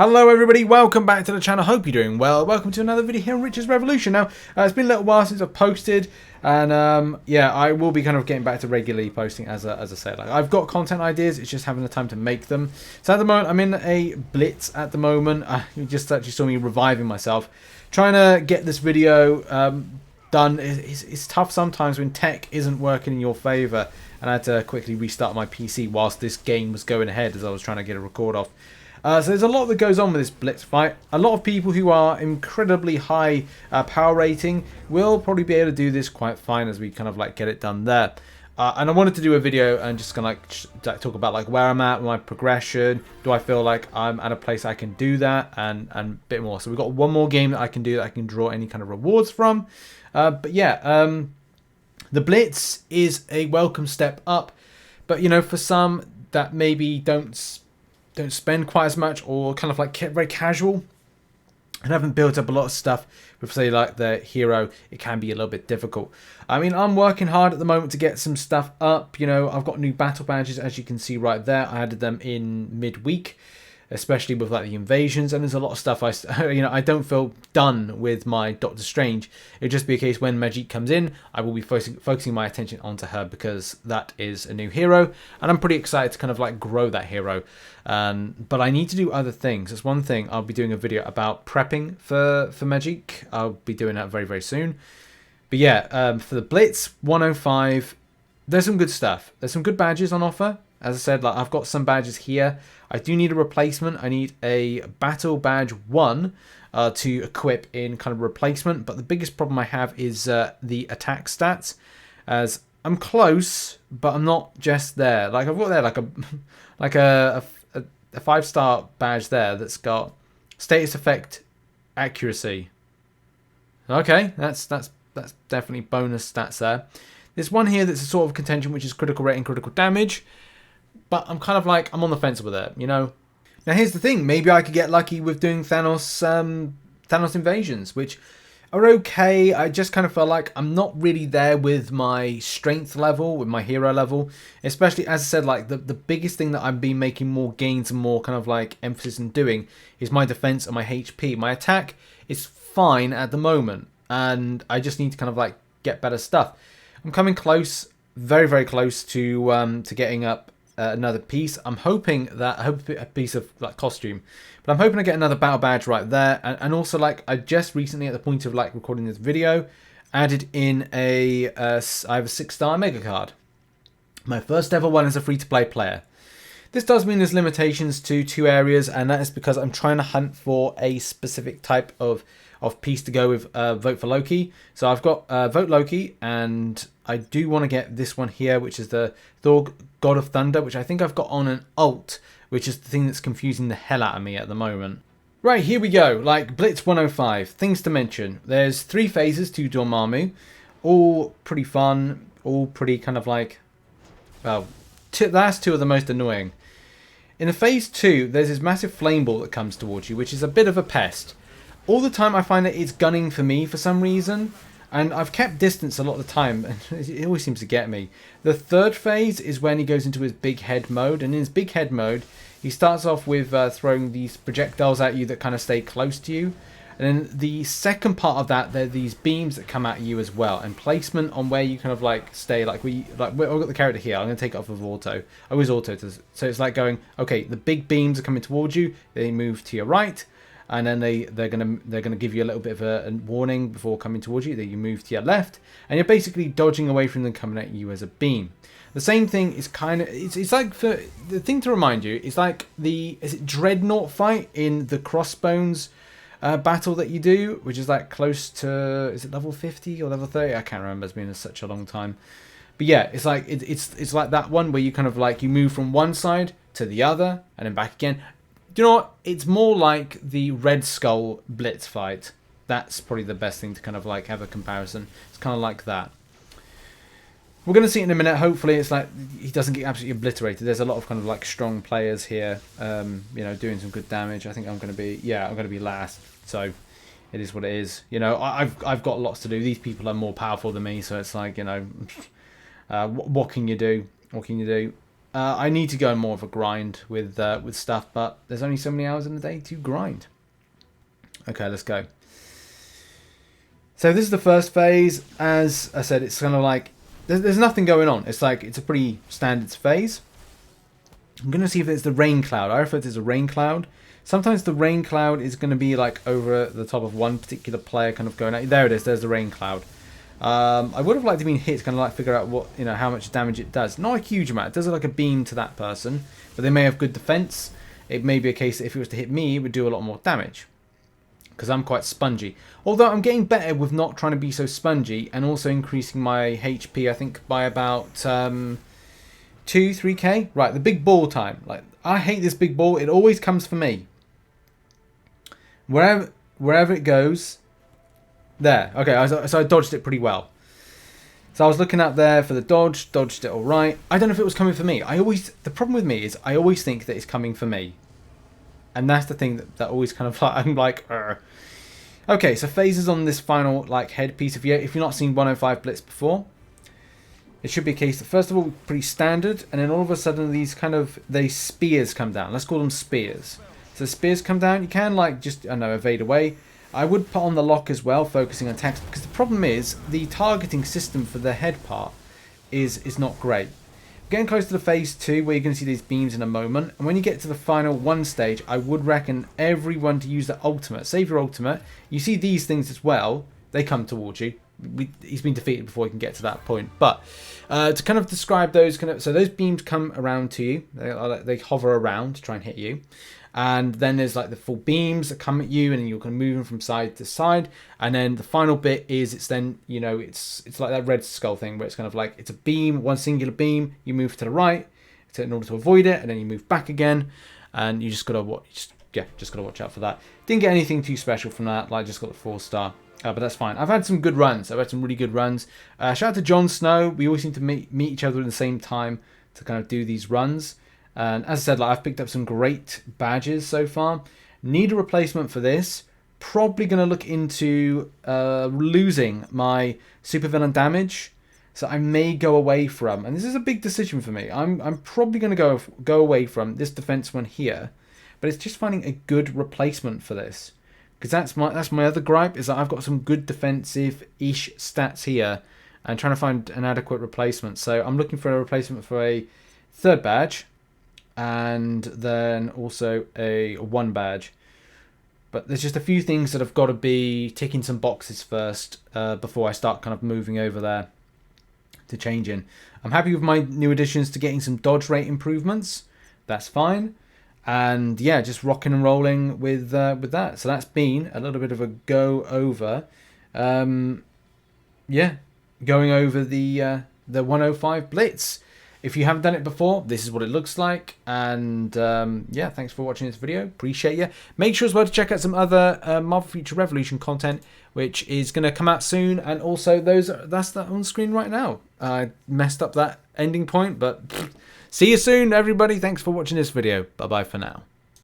Hello everybody, welcome back to the channel. Hope you're doing well. Welcome to another video here on Rich's Revolution. Now, it's been a little while since I've posted, and yeah, I will be kind of getting back to regularly posting as I said. Like, I've got content ideas, it's just having the time to make them. So at the moment, I'm in a blitz at the moment. You just actually saw me reviving myself, trying to get this video done. It's tough sometimes when tech isn't working in your favor, and I had to quickly restart my PC whilst this game was going ahead as I was trying to get a record off. So there's a lot that goes on with this blitz fight. A lot of people who are incredibly high power rating will probably be able to do this quite fine as we kind of like get it done there. And I wanted to do a video and just kind of like talk about like where I'm at, my progression. Do I feel like I'm at a place I can do that, and a bit more. So we've got one more game that I can do that I can draw any kind of rewards from. But yeah, the blitz is a welcome step up. But you know, for some that maybe don't spend quite as much, or kind of like very casual and haven't built up a lot of stuff with, say, like the hero, it can be a little bit difficult. I mean, I'm working hard at the moment to get some stuff up. You know, I've got new battle badges, as you can see right there. I added them in midweek, especially with like the invasions, and there's a lot of stuff I don't feel done with my Doctor Strange. It'll just be a case when Magic comes in, I will be focusing my attention onto her, because that is a new hero and I'm pretty excited to kind of like grow that hero. But I need to do other things. That's one thing. I'll be doing a video about prepping for Magic. I'll be doing that very, very soon. But yeah, for the Blitz 105, there's some good stuff. There's some good badges on offer. As I said, like, I've got some badges here. I do need a replacement. I need a Battle Badge 1 to equip in kind of replacement. But the biggest problem I have is the attack stats. As I'm close, but I'm not just there. Like, I've got there like a 5-star badge there that's got status effect accuracy. Okay, that's definitely bonus stats there. There's one here that's a sort of contention, which is critical rate and critical damage. But I'm kind of like, I'm on the fence with it, you know. Now here's the thing, maybe I could get lucky with doing Thanos invasions, which are okay. I just kind of feel like I'm not really there with my strength level, with my hero level. Especially, as I said, like the biggest thing that I've been making more gains and more kind of like emphasis in doing is my defense and my HP. My attack is fine at the moment, and I just need to kind of like get better stuff. I'm coming close, very, very close to getting up another piece. I hope a piece of like costume, but I'm hoping to get another battle badge right there. And also, like, I just recently, at the point of like recording this video, added in I have a 6-star mega card. My first ever one as a free-to-play player. This does mean there's limitations to 2 areas, and that is because I'm trying to hunt for a specific type of piece to go with Vote for Loki. So I've got Vote Loki, and I do want to get this one here, which is the Thor God of Thunder, which I think I've got on an alt, which is the thing that's confusing the hell out of me at the moment. Right, here we go. Like, Blitz 105. Things to mention. There's 3 phases to Dormammu. All pretty fun. All pretty kind of like... Well, the last 2 are the most annoying. In the phase 2, there's this massive flame ball that comes towards you, which is a bit of a pest. All the time I find that it's gunning for me for some reason, and I've kept distance a lot of the time, and it always seems to get me. The 3rd phase is when he goes into his big head mode, and in his big head mode, he starts off with throwing these projectiles at you that kind of stay close to you. And then the second part of that, there are these beams that come at you as well, and placement on where you kind of like stay. Like I've got the character here. I'm going to take it off of auto. I always auto, so it's like going, okay, the big beams are coming towards you. They move to your right. And then they're gonna give you a little bit of a warning before coming towards you. That you move to your left, and you're basically dodging away from them coming at you as a beam. The same thing is kind of it's like, for the thing to remind you, is like is it Dreadnought fight in the Crossbones battle that you do, which is like close to, is it level 50 or level 30? I can't remember. It's been such a long time. But yeah, it's like it's like that one where you kind of like you move from one side to the other and then back again. Do you know what? It's more like the Red Skull Blitz fight. That's probably the best thing to kind of like have a comparison. It's kind of like that. We're going to see it in a minute. Hopefully it's like he doesn't get absolutely obliterated. There's a lot of kind of like strong players here, you know, doing some good damage. I think I'm going to be last. So it is what it is. You know, I've got lots to do. These people are more powerful than me. So it's like, you know, what can you do? What can you do? I need to go on more of a grind with stuff, but there's only so many hours in the day to grind. Okay, let's go. So this is the first phase. As I said, it's kind of like there's nothing going on. It's like it's a pretty standard phase. I'm going to see if it's the rain cloud. I refer to it as a rain cloud. Sometimes the rain cloud is going to be like over the top of one particular player kind of going out. There it is. There's the rain cloud. I would have liked to be hit, kind of like figure out what, you know, how much damage it does. Not a huge amount. It does like a beam to that person, but they may have good defense. It may be a case that if it was to hit me, it would do a lot more damage because I'm quite spongy. Although I'm getting better with not trying to be so spongy and also increasing my HP, I think, by about 2-3k. Right, the big ball time. Like, I hate this big ball. It always comes for me. Wherever it goes. There. Okay, so I dodged it pretty well. So I was looking up there for the dodge. Dodged it all right. I don't know if it was coming for me. The problem with me is I always think that it's coming for me. And that's the thing that always kind of like, I'm like, Urgh. Okay, so phases on this final like headpiece. If you've not seen 105 Blitz before, it should be a case that first of all pretty standard, and then all of a sudden these spears come down. Let's call them spears. So spears come down. You can like just, I don't know, evade away. I would put on the lock as well, focusing on attacks, because the problem is the targeting system for the head part is not great. Getting close to the phase 2 where you're going to see these beams in a moment, and when you get to the final 1 stage, I would reckon everyone to use the ultimate. Save your ultimate. You see these things as well, they come towards you. He's been defeated before he can get to that point. But to kind of describe those, so those beams come around to you. They hover around to try and hit you. And then there's like the full beams that come at you, and you're kind of moving from side to side. And then the final bit is it's then, you know, it's like that Red Skull thing where it's kind of like it's a beam, one singular beam. You move to the right in order to avoid it, and then you move back again, and you just gotta watch. Just gotta watch out for that. Didn't get anything too special from that. Like just got the 4-star. But that's fine. I've had some good runs. I've had some really good runs. Shout out to Jon Snow. We always seem to meet each other at the same time to kind of do these runs. And as I said, like I've picked up some great badges so far. Need a replacement for this. Probably going to look into losing my supervillain damage. So I may go away from, and this is a big decision for me. I'm probably going to go away from this defense one here. But it's just finding a good replacement for this. Because that's my other gripe, is that I've got some good defensive-ish stats here. And trying to find an adequate replacement. So I'm looking for a replacement for a 3rd badge. And then also a 1 badge. But there's just a few things that have got to be ticking some boxes first before I start kind of moving over there to changing. I'm happy with my new additions to getting some dodge rate improvements. That's fine. And yeah, just rocking and rolling with that. So that's been a little bit of a go over. Yeah, going over the 105 Blitz. If you haven't done it before, this is what it looks like. And yeah, thanks for watching this video. Appreciate you. Make sure as well to check out some other Marvel Future Revolution content, which is going to come out soon. And also that's that on screen right now. I messed up that ending point, but see you soon, everybody. Thanks for watching this video. Bye-bye for now.